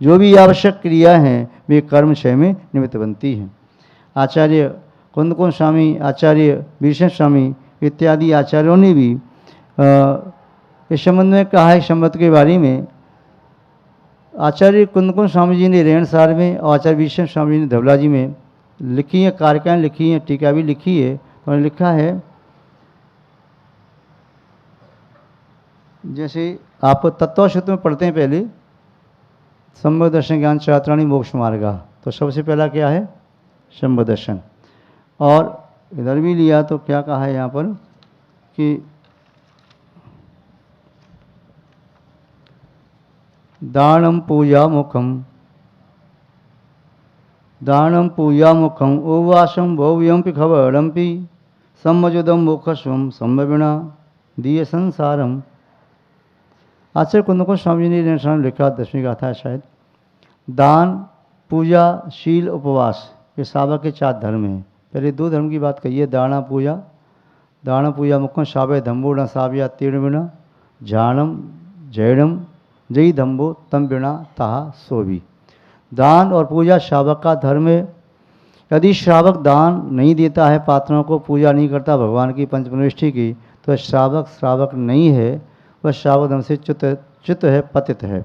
जो भी आवश्यक क्रिया हैं वे कर्म क्षय में निमित्त बनती हैं। आचार्य कुंदकुंज स्वामी, आचार्य वीरसेन स्वामी इत्यादि आचार्यों ने भी इस संबंध में कहा है। संबंध के बारे में आचार्य कुंदकुंज स्वामी जी ने रेण सार में और आचार्य वीरसेन स्वामी जी ने धवला जी में लिखी है, कारिकाएँ लिखी हैं, टीका भी लिखी है। उन्होंने लिखा है, जैसे आप तत्वसूत्र में पढ़ते हैं पहले संबंध दर्शन ज्ञान चात्राणी मोक्ष मार्गा, तो सबसे पहला क्या है? संबंध दर्शन। और इधर भी लिया तो क्या कहा है यहाँ पर कि दानम पूजा मुखम उपवासम भव्यम खबरम्पि सम्मजुदम मोक्षम सम्मविणा दिए संसारम। आचार्य कुंदकुंज स्वामी जी ने लिखा, 10वीं गाथा है शायद, दान, पूजा, शील, उपवास ये सावक के 4 धर्म हैं। पहले 2 धर्म की बात कही है, दान पूजा मुखम सावे धम्बो न साव्या तीर्ण बिना झाणम जैणम जई धम्बो तम बिना ताहा सोभी। दान और पूजा श्रावक का धर्म है। यदि श्रावक दान नहीं देता है, पात्रों को पूजा नहीं करता भगवान की पंचपरमेष्ठी की, तो श्रावक नहीं है, वह श्रावक धर्म से च्युत है, पतित है।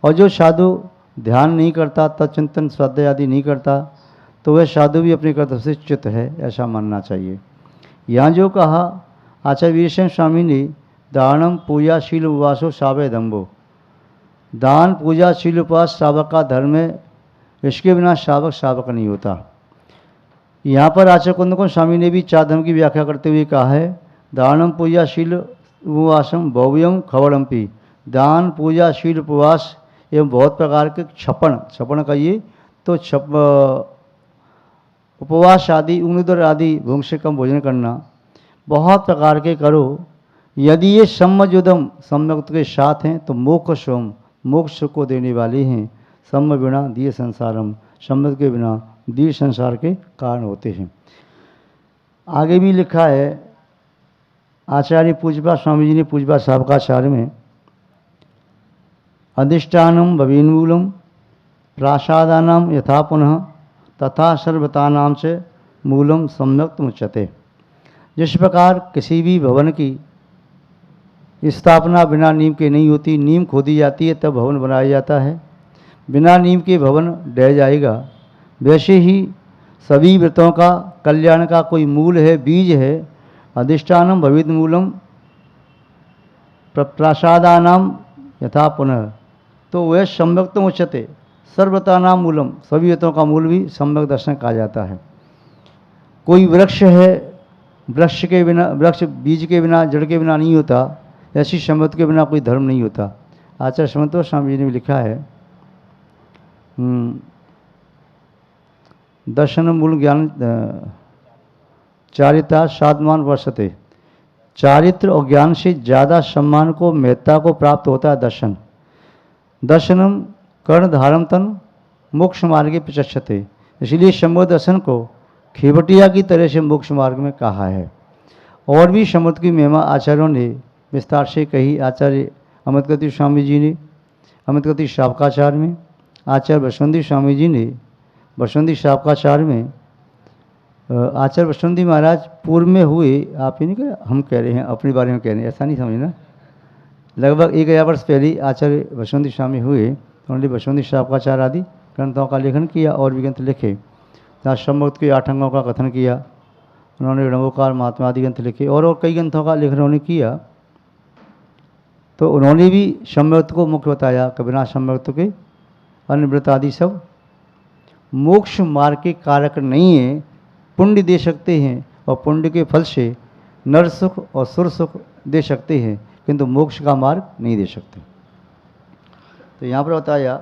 और जो साधु ध्यान नहीं करता, तत्चिंतन स्वाध्याय आदि नहीं करता, तो वह साधु भी अपने कर्तव्य से च्युत है, ऐसा मानना चाहिए। यहाँ जो कहा आचार्य वीरसेन स्वामी ने, दानम पूजा शील उपवासो सावे धम्बो, दान पूजा शील उपवास श्रावक का धर्म है, इसके बिना श्रावक नहीं होता। यहाँ पर आचार्य कुंदकुंज स्वामी ने भी 4 धर्म की व्याख्या करते हुए कहा है, दानम पूजा शील उपवासम भव्यम खबरम्पि। दान पूजा शील उपवास एवं बहुत प्रकार के छपन कहिए तो उपवास आदि, उग्निदर आदि भूख से कम भोजन करना, बहुत प्रकार के करो। यदि ये सम्मजुदम सम्यक्त के साथ हैं तो मोक्ष को देने वाले हैं। सम्म बिना दिए संसारम, सम्मत के बिना दिए संसार के कारण होते हैं। आगे भी लिखा है आचार्य पूजपा स्वामी जी ने पूजपा सावकाचार्य में, अधिष्ठानम भवीन्मूलम प्रासादानाम यथा पुनः तथा सर्वतानाम से मूलम सम्यक्त मुच्यते। जिस प्रकार किसी भी भवन की स्थापना बिना नींव के नहीं होती, नींव खोदी जाती है तब भवन बनाया जाता है, बिना नींव के भवन ढह जाएगा, वैसे ही सभी व्रतों का कल्याण का कोई मूल है, बीज है। अधिष्ठानम भवित मूलम प्रासादानाम यथा पुनः, तो वह सम्यक्त उच्यते। सर्वतानाम मूलम, सभी व्रतों का मूल भी सम्यक दर्शन कहा जाता है। कोई वृक्ष है, वृक्ष बीज के बिना, जड़ के बिना नहीं होता, ऐसी सम्मत के बिना कोई धर्म नहीं होता। आचार्य समन्त स्वामी जी ने लिखा है, दर्शन मूल ज्ञान चारिता साधमान वर्षते। चारित्र और ज्ञान से ज़्यादा सम्मान को, महत्ता को प्राप्त होता है दर्शन। दर्शनम कर्णधारम तन मोक्ष मार्गे प्रचक्षते। इसलिए शंभो दर्शन को खेवटिया की तरह से मोक्ष मार्ग में कहा है। और भी शंभो की महिमा आचार्यों ने विस्तार से कही। आचार्य अमृतगति स्वामी जी ने अमृतगति शावकाचार्य में, आचार्य बसवंती स्वामी जी ने बसवंती शावकाचार्य में, आचार्य बसवंती महाराज पूर्व में हुए, आप ही नहीं कह, हम कह रहे हैं अपने बारे में कह रहे हैं, ऐसा नहीं समझना। लगभग 1000 वर्ष पहले आचार्य बसवंती स्वामी हुए, उन्होंने बसवंती शावकाचार्य आदि ग्रंथों का लेखन किया और भी ग्रंथ लिखे। जहाँ सम्मुक्त के 8 अंगों का कथन किया उन्होंने, रणवोकार महात्मा आदि ग्रंथ लिखे और कई ग्रंथों का लेखन उन्होंने किया। तो उन्होंने भी सम्यक्त को मुख्य बताया कि बिना सम्यक्त के अन्य व्रत आदि सब मोक्ष मार्ग के कारक नहीं है। पुण्य दे सकते हैं और पुण्य के फल से नर सुख और सुर सुख दे सकते हैं, किंतु मोक्ष का मार्ग नहीं दे सकते। तो यहाँ पर बताया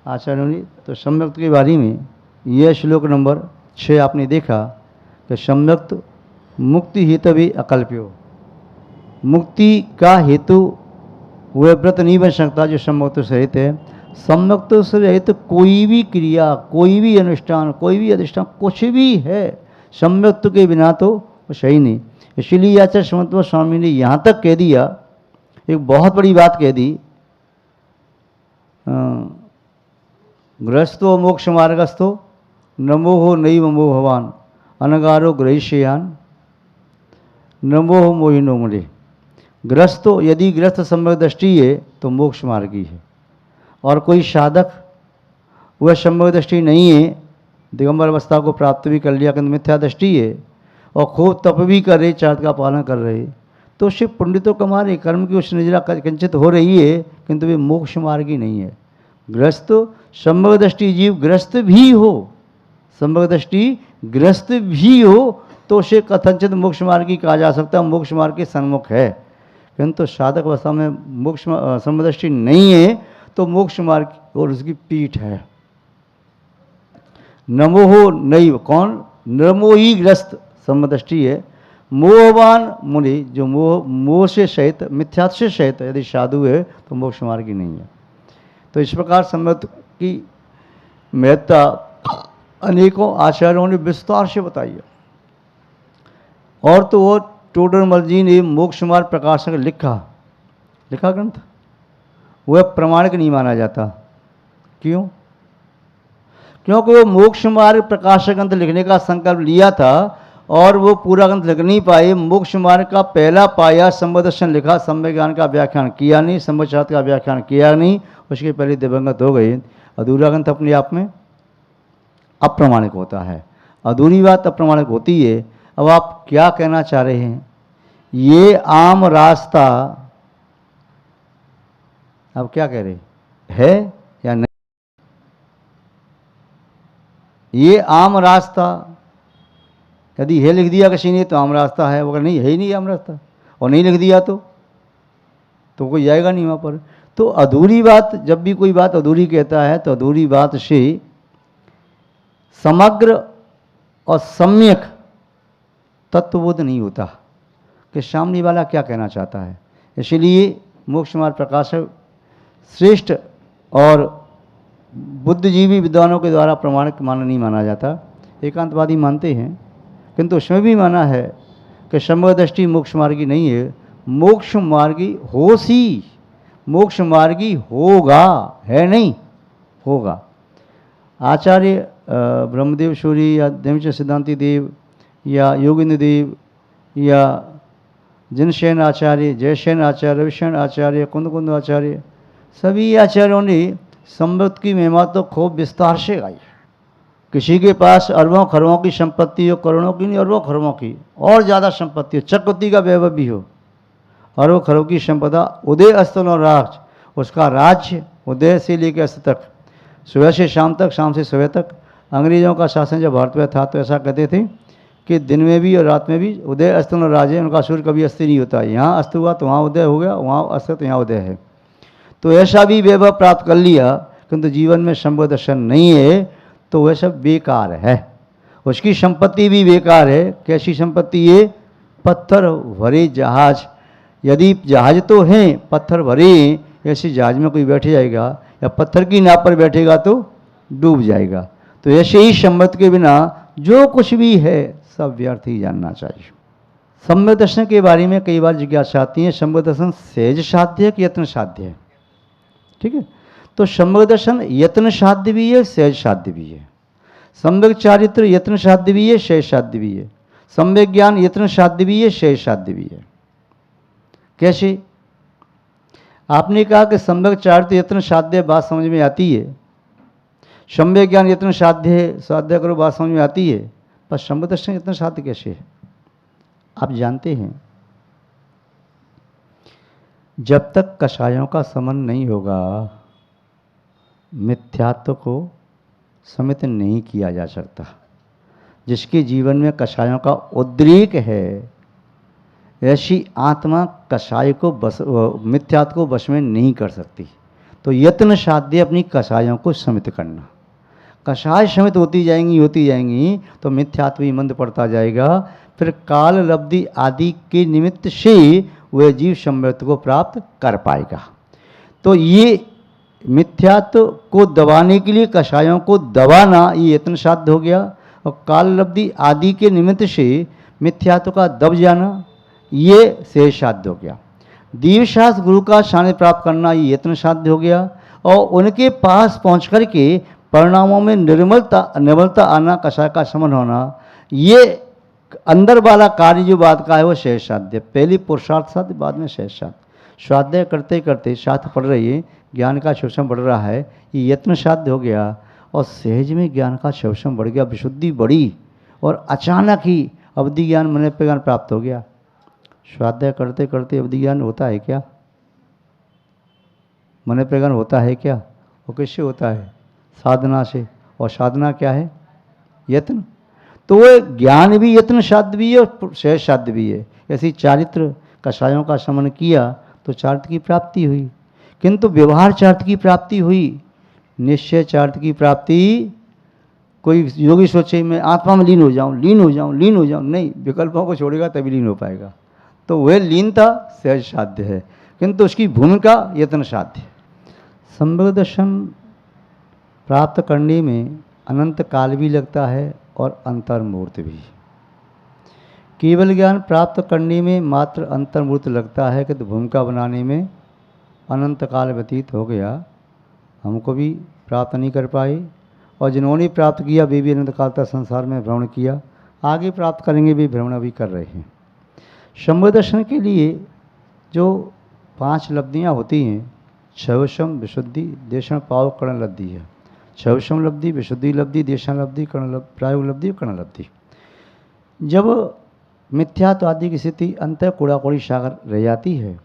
आचार्यों ने। तो सम्यक्त के बारे में यह श्लोक नंबर 6 आपने देखा कि सम्यक्त मुक्ति हेतु भी अकल्प्यो। मुक्ति का हेतु वह व्रत नहीं बन सकता जो सम्यक्त से रहित है। सम्यक्त से रहित कोई भी क्रिया, कोई भी अनुष्ठान, कोई भी अधिष्ठान, कुछ भी है, सम्यक्त के बिना तो वो सही नहीं। इसीलिए आचार्य समन्त स्वामी ने यहाँ तक कह दिया, एक बहुत बड़ी बात कह दी गृहस्थो मोक्ष मार्गस्थो नमो हो नैव मो भवान अनगारो ग्रहिष्यान नमो हो मोहिनो मुझे। गृहस्थो यदि गृहस्थ सम्यक दृष्टि है तो मोक्ष मार्गी है, और कोई साधक वह सम्यक दृष्टि नहीं है, दिगंबर अवस्था को प्राप्त भी कर लिया किंतु मिथ्या दृष्टि है और खूब तप भी कर रहे, चार्त का पालन कर रहे, तो शिव पुण्डितों कमा रहे, कर्म की उस निजरा कंचित हो रही है किंतु वे मोक्ष मार्गी नहीं है। गृहस्थ सम्यक दृष्टि जीव गृहस्थ भी हो, सम्यक दृष्टि गृहस्थ भी हो तो उसे कथनचित मोक्ष मार्गी कहा जा सकता है, मोक्ष मार्ग के सन्मुख है। किंतु साधक अवस्था में मोक्ष सम्यक दृष्टि नहीं है तो मोक्ष मार्ग और उसकी पीठ है। नमो हो नैव, कौन? नमो ही ग्रस्त सम्यक दृष्टि है। मोहवान मुनि, जो मोह से सहित मिथ्यात से सहित यदि साधु है तो मोक्ष मार्गी नहीं है। तो इस प्रकार सम्यक की महत्ता अनेकों आचार्यों ने विस्तार से बताई है। और तो वो टोडरमल जी ने मोक्ष मार्ग प्रकाशक लिखा ग्रंथ, वह प्रमाणिक नहीं माना जाता। क्यों? क्योंकि वो मोक्ष मार्ग प्रकाशक ग्रंथ लिखने का संकल्प लिया था और वो पूरा ग्रंथ लिख नहीं पाए। मोक्ष मार्ग का पहला पाया सम्यक दर्शन लिखा, सम्यक ज्ञान का व्याख्यान किया नहीं, सम्यक शास्त्र का व्याख्यान किया नहीं, उसके पहले दिवंगत हो गए। अधूरा ग्रंथ अपने आप में अप्रमाणिक होता है, अधूरी बात अप्रमाणिक होती है। अब आप क्या कहना चाह रहे हैं? ये आम रास्ता, अब क्या कह रहे है या नहीं? ये आम रास्ता यदि है लिख दिया किसी ने तो आम रास्ता है, अगर नहीं है ही नहीं आम रास्ता, और नहीं लिख दिया तो कोई जाएगा नहीं वहाँ पर। तो अधूरी बात, जब भी कोई बात अधूरी कहता है तो अधूरी बात से समग्र और सम्यक तत्वबोध नहीं होता कि सामने वाला क्या कहना चाहता है। इसलिए मोक्ष मार्ग प्रकाशक श्रेष्ठ और बुद्धिजीवी विद्वानों के द्वारा प्रमाणिक नहीं माना जाता। एकांतवादी मानते हैं किंतु उसमें भी माना है कि सम्यक दृष्टि मोक्ष मार्गी नहीं है, मोक्ष मार्गी हो सी, मोक्ष मार्गी होगा, है नहीं होगा। आचार्य ब्रह्मदेव सूरी या देवचंद सिद्धांति देव या योगेंद्र देव या जिनसेन आचार्य, जयसेन आचार्य, रविशेन आचार्य, कुंद आचार्य, सभी आचार्यों ने सम्यक की महिमा तो खूब विस्तार से गाई। किसी के पास अरबों खरबों की संपत्ति हो, करोड़ों की नहीं, अरबों खरबों की और ज़्यादा संपत्ति हो, चक्रवर्ती का वैभव भी हो, अरबों खरबों की संपदा, उदय अस्त और राज, उसका राज्य उदय से लेकर अस्त तक, सुबह से शाम तक, शाम से सुबह तक। अंग्रेजों का शासन जब भारत में था तो ऐसा कहते थे कि दिन में भी और रात में भी उदय अस्त और राज है, उनका सूर्य कभी अस्त नहीं होता। यहाँ अस्त हुआ तो वहाँ उदय हो गया, वहाँ अस्त तो यहाँ उदय है। तो ऐसा भी वैभव प्राप्त कर लिया किंतु जीवन में सम्यक दर्शन नहीं है तो वह सब बेकार है, उसकी संपत्ति भी बेकार है। कैसी संपत्ति है? पत्थर भरे जहाज, यदि जहाज तो हैं पत्थर भरे, ऐसे जहाज में कोई बैठ जाएगा या पत्थर की नाव पर बैठेगा तो डूब जाएगा। तो ऐसे ही सम्यक के बिना जो कुछ भी है सब व्यर्थ ही जानना चाहिए। सम्यक दर्शन के बारे में कई बार जिज्ञासा आती है, सम्यक दर्शन सहज साध्य है कि यत्न साध्य है? ठीक है, तो सम्यक दर्शन यत्न साध्य भी है, सहज साध्य भी है। सम्यक चारित्र यत्न साध्य भी है, सहज साध्य भी है। सम्यक ज्ञान यत्न साध्य भी है, सहज साध्य भी है। कैसे? आपने कहा कि सम्यक चारित्र यत्न साध्य, बात समझ में आती है। सम्यक ज्ञान यत्न साध्य है, साध्य करो, बात समझ में आती है, पर सम्यक दर्शन यत्न साध्य कैसे है? आप जानते हैं जब तक कषायों का समन नहीं होगा मिथ्यात्व को समित नहीं किया जा सकता। जिसके जीवन में कषायों का उद्रेक है ऐसी आत्मा कषाय को मिथ्यात्व को वश में नहीं कर सकती। तो यत्न साध्य अपनी कषायों को समित करना। कषाय समित होती जाएंगी तो मिथ्यात्व ही मंद पड़ता जाएगा। फिर काल लब्धि आदि के निमित्त से वह जीव सम्यक्त्व को प्राप्त कर पाएगा। तो ये मिथ्यात्व को दबाने के लिए कषायों को दबाना ये यत्न साध्य हो गया, और काल लब्धि आदि के निमित्त से मिथ्यात्व का दब जाना ये सहज साध्य हो गया। दीर्घशास्त्र गुरु का सानिध्य प्राप्त करना ये यत्न साध्य हो गया, और उनके पास पहुँच करके परिणामों में निर्मलता आना, कषाय का समन होना, ये अंदर वाला कार्य जो बात का है वो सहज साध्य। पहली पुरुषार्थ साध्य, बाद में सहज साध्य। स्वाध्याय करते करते शास्त्र पढ़ रही है, ज्ञान का शोषण बढ़ रहा है, ये यत्न साध्य हो गया और सहज में ज्ञान का शोषण बढ़ गया, विशुद्धि बढ़ी और अचानक ही अवधि ज्ञान, मन पे ज्ञान प्राप्त हो गया। स्वाध्याय करते करते अवधि ज्ञान होता है क्या? मन पे ज्ञान होता है क्या? वो किससे होता है? साधना से। और साधना क्या है? यत्न। तो वो ज्ञान भी यत्न साध्य भी है और सहज साध्य भी है। ऐसी चारित्र कषायों का शमन किया तो चारित्र की प्राप्ति हुई, किंतु व्यवहार चारित्र की प्राप्ति हुई, निश्चय चारित्र की प्राप्ति। कोई योगी सोचे मैं आत्मा में लीन हो जाऊं, लीन हो जाऊं, लीन हो जाऊं, नहीं, विकल्पों को छोड़ेगा तभी लीन हो पाएगा। तो वह लीनता सहज साध्य है, किंतु उसकी भूमिका यत्न साध्य है। सम्यक दर्शन प्राप्त करने में अनंत काल भी लगता है और अंतर्मूर्त भी। केवल ज्ञान प्राप्त करने में मात्र अंतर्मूर्त लगता है कि तो भूमिका बनाने में अनंत काल व्यतीत हो गया, हमको भी प्राप्त नहीं कर पाए, और जिन्होंने प्राप्त किया वे भी अनंत काल तक संसार में भ्रमण किया, आगे प्राप्त करेंगे भी, भ्रमण भी कर रहे हैं। सम्यक दर्शन के लिए जो 5 लब्धियाँ होती हैं, छवशम, विशुद्धि, देशण, पाव, कर्ण लब्धि है। छवशम लब्धि, विशुद्धि लब्धि, देशण लब्धि, प्रायोग लब्धि, कर्ण लब्धि। जब मिथ्यात्व आदि की स्थिति अंतर कूड़ा-कूड़ी सागर रह जाती है,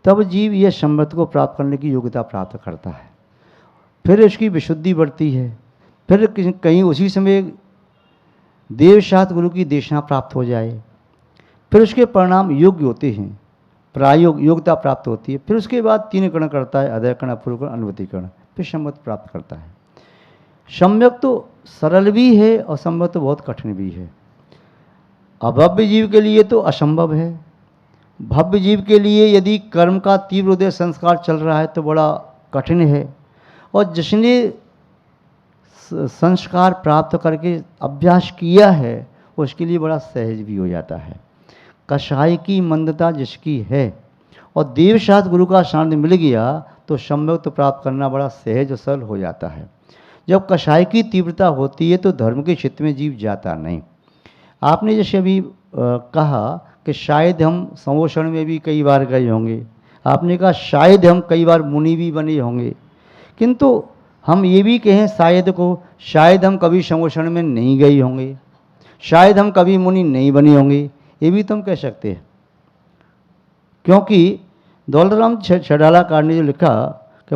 तब जीव यह सम्यक को प्राप्त करने की योग्यता प्राप्त करता है। फिर उसकी विशुद्धि बढ़ती है, फिर कहीं उसी समय देवशास्त्र गुरु की देशना प्राप्त हो जाए, फिर उसके परिणाम योग्य होते हैं, प्रायोग योग्यता प्राप्त होती है। फिर उसके बाद 3 कर्ण करता है, अदय कर्ण, अपूर्व कर्ण, अनुवृत्ति कर्ण, फिर सम्यक प्राप्त करता है। सम्यक तो सरल भी है और सम्यक तो बहुत कठिन भी है। अभव्य जीव के लिए तो असंभव है। भव्य जीव के लिए यदि कर्म का तीव्र उदय संस्कार चल रहा है तो बड़ा कठिन है, और जिसने संस्कार प्राप्त करके अभ्यास किया है उसके लिए बड़ा सहज भी हो जाता है। कषाय की मंदता जिसकी है और देवशास्त्र गुरु का सानिध्य मिल गया तो सम्यक तो प्राप्त करना बड़ा सहज और सरल हो जाता है। जब कषाय की तीव्रता होती है तो धर्म के क्षेत्र में जीव जाता नहीं। आपने जैसे अभी कहा कि शायद हम संवोषण में भी कई बार गए होंगे, आपने कहा शायद हम कई बार मुनि भी बने होंगे, किंतु हम ये भी कहें शायद को, शायद हम कभी संवोषण में नहीं गए होंगे, शायद हम कभी मुनि नहीं बने होंगे, ये भी तुम कह सकते हैं। क्योंकि दौलतराम छड़ालाकार ने जो लिखा कि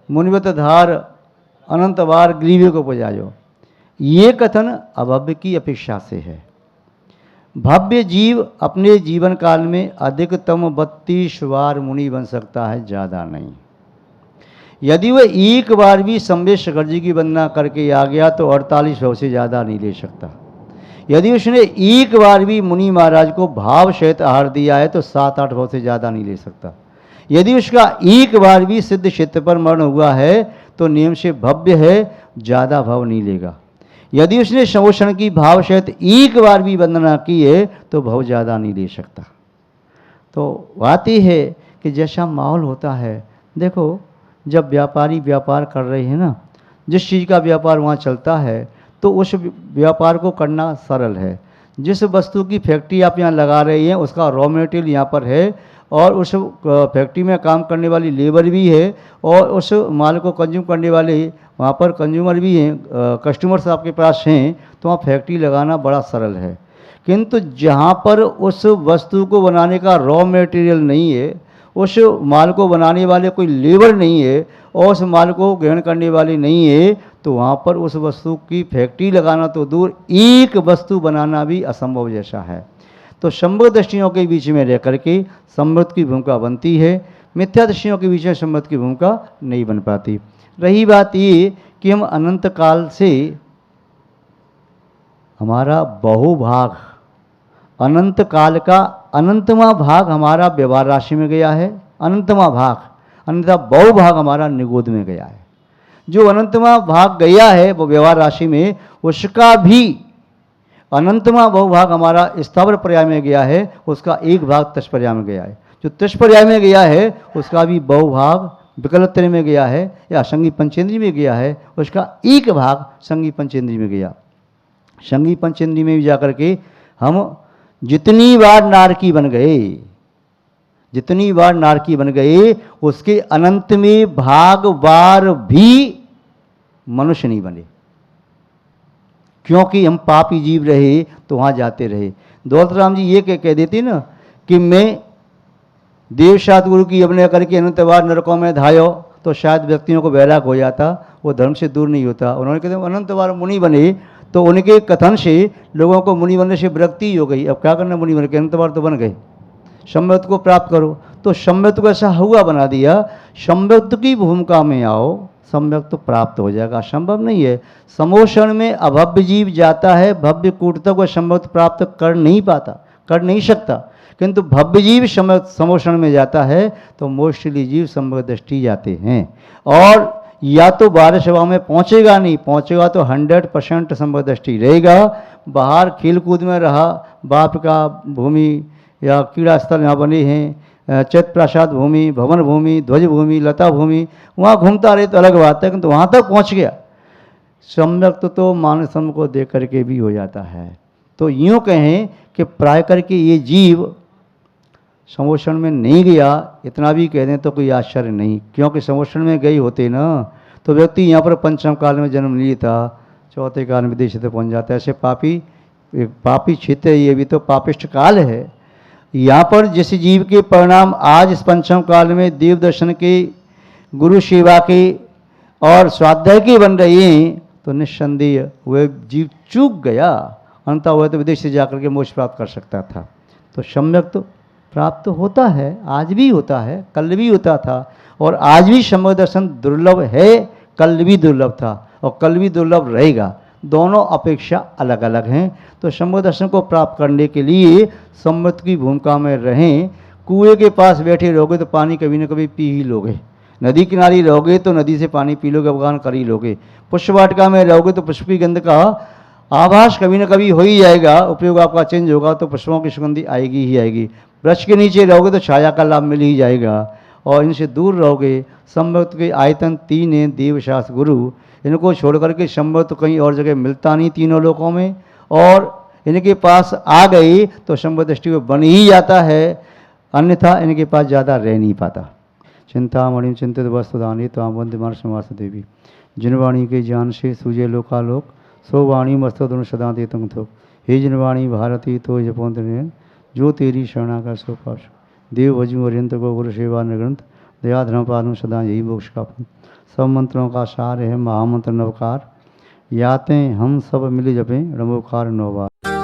मुनिवत धार अनंत बार ग्रीवे को पुजायो, ये कथन अभव्य की अपेक्षा से है। भव्य जीव अपने जीवन काल में अधिकतम 32 बार मुनि बन सकता है, ज़्यादा नहीं। यदि वह एक बार भी संवेद शंकर जी की वंदना करके आ गया तो 48 भाव से ज़्यादा नहीं ले सकता। यदि उसने एक बार भी मुनि महाराज को भाव सहित आहार दिया है तो 7-8 भाव से ज़्यादा नहीं ले सकता। यदि उसका एक बार भी सिद्ध क्षेत्र पर मरण हुआ है तो नियम से भव्य है, ज़्यादा भाव नहीं लेगा। यदि उसने संवोषण की भाव सहित एक बार भी वंदना की है तो भाव ज़्यादा नहीं ले सकता। तो बात यह है कि जैसा माहौल होता है, देखो जब व्यापारी व्यापार कर रहे हैं ना, जिस चीज़ का व्यापार वहाँ चलता है तो उस व्यापार को करना सरल है। जिस वस्तु की फैक्ट्री आप यहाँ लगा रहे हैं उसका रॉ मटेरियल यहाँ पर है और उस फैक्ट्री में काम करने वाली लेबर भी है और उस माल को कंज्यूम करने वाले वहाँ पर कंज्यूमर भी हैं, कस्टमर्स आपके पास हैं, तो वहाँ फैक्ट्री लगाना बड़ा सरल है। किंतु जहाँ पर उस वस्तु को बनाने का रॉ मटेरियल नहीं है, उस माल को बनाने वाले कोई लेबर नहीं है और उस माल को ग्रहण करने वाले नहीं है, तो वहाँ पर उस वस्तु की फैक्ट्री लगाना तो दूर, एक वस्तु बनाना भी असंभव जैसा है। तो सम्यक दृष्टियों के बीच में रह करके सम्यक की भूमिका बनती है, मिथ्या दृष्टियों के बीच में सम्यक की भूमिका नहीं बन पाती। रही बात ये कि हम अनंत काल से हमारा बहुभाग, अनंत काल का अनंतवां भाग हमारा व्यवहार राशि में गया है, अनंतवां भाग, अन्यथा बहुभाग हमारा निगोद में गया है। जो अनंतवां भाग गया है वो व्यवहार राशि में, उसका भी अनंतवां बहुभाग हमारा स्थावर पर्याय में गया है, उसका एक भाग तत्पर्याय में गया है। जो तत्पर्याय में गया है उसका भी बहुभाग विकल्पत्रय में गया है या असंगी पंचेंद्रिय में गया है, उसका एक भाग संगी पंचेंद्रिय में गया। संगी पंचेंद्रिय में भी जाकर के हम जितनी बार नारकी बन गए, जितनी बार नारकी बन गए, उसके अनंत में भाग बार भी मनुष्य नहीं बने, क्योंकि हम पापी जीव रहे तो वहां जाते रहे। दौलत राम जी ये कह देते ना कि मैं देवशात गुरु की अभिनय करके अनंत बार नरकों में धायो, तो शायद व्यक्तियों को वैराग हो जाता, वो धर्म से दूर नहीं होता। उन्होंने कहते अनंत बार मुनि बने, तो उनके कथन से लोगों को मुनि बनने से विरक्ति ही हो गई। अब क्या करना, मुनि बन के अनंत बार तो बन गए, सम्यक्त को प्राप्त करो। तो सम्यक्त को ऐसा हुआ बना दिया, सम्यक्त की भूमिका में आओ, सम्यक्त तो प्राप्त हो जाएगा। संभव नहीं है, समोषण में अभव्य जीव जाता है, भव्य कूटता को सम्यक्त प्राप्त कर नहीं पाता, कर नहीं सकता। किंतु भव्य जीव समोषण में जाता है तो मोक्षली जीव सम्यक दृष्टि जाते हैं। और या तो 12 सभा में पहुंचेगा, नहीं पहुंचेगा तो 100% सम्यक दृष्टि रहेगा। बाहर खेल कूद में रहा, बाप का भूमि या क्रीड़ा स्थल यहाँ बने हैं, चैत प्रसाद भूमि, भवन भूमि, ध्वज भूमि, लता भूमि, वहाँ घूमता रहे तो अलग बात है, किंतु वहाँ तक पहुँच गया। सम्यक्त तो मानसम को देख करके भी हो जाता है। तो यूँ कहें कि प्राय करके ये जीव समोषण में नहीं गया, इतना भी कह दें तो कोई आश्चर्य नहीं, क्योंकि समोषण में गई होते ना तो व्यक्ति यहाँ पर पंचम काल में जन्म लिए था, चौथे काल में विदेश से पहुँच जाता है। ऐसे पापी क्षेत्र, ये भी तो पापिष्ट काल है। यहाँ पर जिस जीव के परिणाम आज इस पंचम काल में देव दर्शन के, गुरु सेवा के और स्वाध्याय के बन रहे हैं, तो निस्संदेह वह जीव चूक गया, अंततः वह तो विदेश से जाकर के मोक्ष प्राप्त कर सकता था। तो सम्यक तो प्राप्त होता है, आज भी होता है, कल भी होता था, और आज भी सम्यक दर्शन दुर्लभ है, कल भी दुर्लभ था और कल भी दुर्लभ रहेगा। दोनों अपेक्षा अलग अलग हैं। तो सम्यक दर्शन को प्राप्त करने के लिए सम्यक की भूमिका में रहें। कुएं के पास बैठे रहोगे तो पानी कभी न कभी पी ही लोगे, नदी किनारे रहोगे तो नदी से पानी पी लोगे, अवगान कर ही लोगे, पुष्प वाटिका में रहोगे तो पुष्प की गंध का आभास कभी न कभी हो ही जाएगा, उपयोग आपका चेंज होगा तो पुष्पों की सुगंधी आएगी ही आएगी। वृक्ष के नीचे रहोगे तो छाया का लाभ मिल ही जाएगा, और इनसे दूर रहोगे। सम्यक्त के आयतन 3 हैं, देव शास्त्र गुरु, इनको छोड़ करके सम्यक्त तो कहीं और जगह मिलता नहीं तीनों लोकों में, और इनके पास आ गई तो सम्यक्त दृष्टि में बन ही जाता है, अन्यथा इनके पास ज़्यादा रह नहीं पाता। चिंतामणि चिंतित वस्तुदानी तो आबंध मानस वास देवी, जिनवाणी के ज्ञान से सूझे लोकालोक, सो वाणी मस्तो दोनों सदा दे तुम थोक। हे जिनवाणी भारती तो जपोंत ने, जो तेरी शरणा का सो पाश। देव भजू अरियंत को गुरु सेवा निग्रंथ, दया धर्म पालू सदा यही मोक्ष का पंथ। सब मंत्रों का सार है महामंत्र नवकार, याते हम सब मिल जपें रमोकार नौबार।